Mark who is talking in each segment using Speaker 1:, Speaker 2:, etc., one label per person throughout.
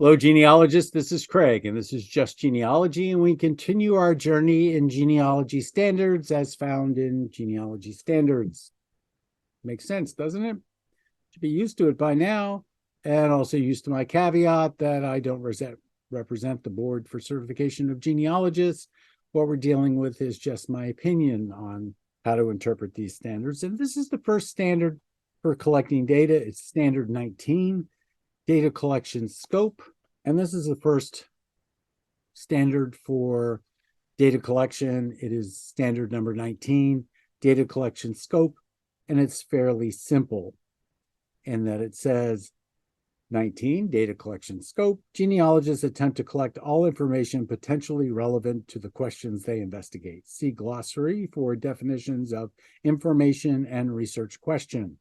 Speaker 1: Hello, genealogists. This is Craig, and this is Just Genealogy, and we continue our journey in Genealogy Standards as found in Genealogy Standards. Makes sense, doesn't it? Should be used to it by now, and also used to my caveat that I don't represent the Board for Certification of Genealogists. What we're dealing with is just my opinion on how to interpret these standards, and this is the first standard for collecting data. It's Standard 19. Data collection scope, and this is the first standard for data collection. It is standard number 19, data collection scope, and it's fairly simple in that it says 19, data collection scope. Genealogists attempt to collect all information potentially relevant to the questions they investigate. See glossary for definitions of information and research question.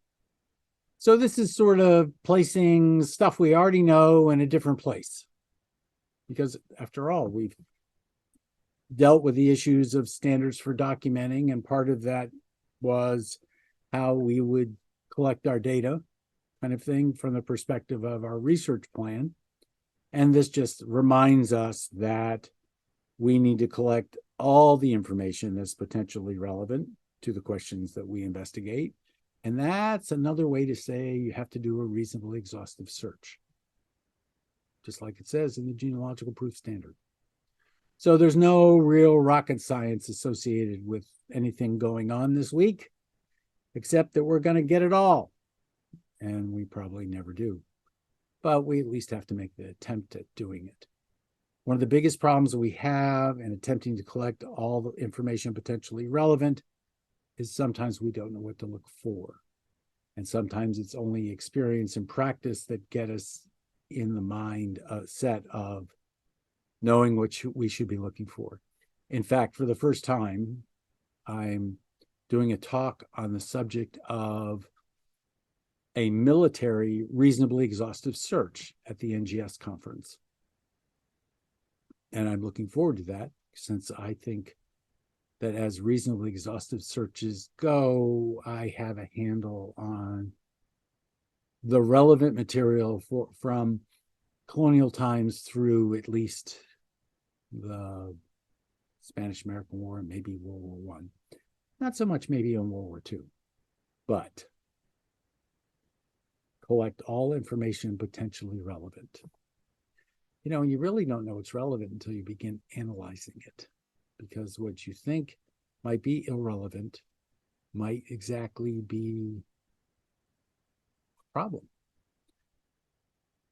Speaker 1: So this is sort of placing stuff we already know in a different place. Because after all, we've dealt with the issues of standards for documenting, and part of that was how we would collect our data, kind of thing, from the perspective of our research plan. And this just reminds us that we need to collect all the information that's potentially relevant to the questions that we investigate. And that's another way to say you have to do a reasonably exhaustive search, just like it says in the Genealogical Proof Standard. So there's no real rocket science associated with anything going on this week, except that we're going to get it all. And we probably never do. But we at least have to make the attempt at doing it. One of the biggest problems we have in attempting to collect all the information potentially relevant is sometimes we don't know what to look for. And sometimes it's only experience and practice that get us in the mind set of knowing what we should be looking for. In fact, for the first time, I'm doing a talk on the subject of a military reasonably exhaustive search at the NGS conference. And I'm looking forward to that, since I think that as reasonably exhaustive searches go, I have a handle on the relevant material from colonial times through at least the Spanish-American War and maybe World War I. Not so much maybe in World War II, but collect all information potentially relevant. You know, you really don't know what's relevant until you begin analyzing it, because what you think might be irrelevant might exactly be a problem.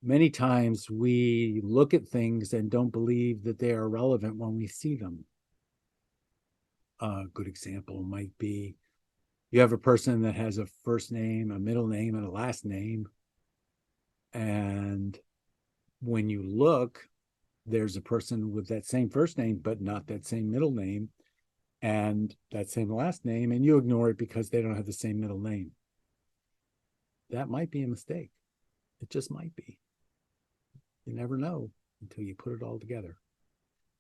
Speaker 1: Many times we look at things and don't believe that they are relevant when we see them. A good example might be you have a person that has a first name, a middle name, and a last name. And when you look, there's a person with that same first name, but not that same middle name and that same last name, and you ignore it because they don't have the same middle name. That might be a mistake. It just might be. You never know until you put it all together.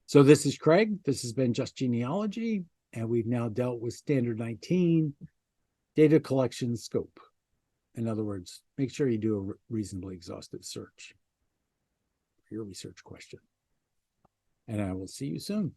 Speaker 1: So this is Craig. This has been Just Genealogy, and we've now dealt with Standard 19, data collection scope. In other words, make sure you do a reasonably exhaustive search for your research question. And I will see you soon.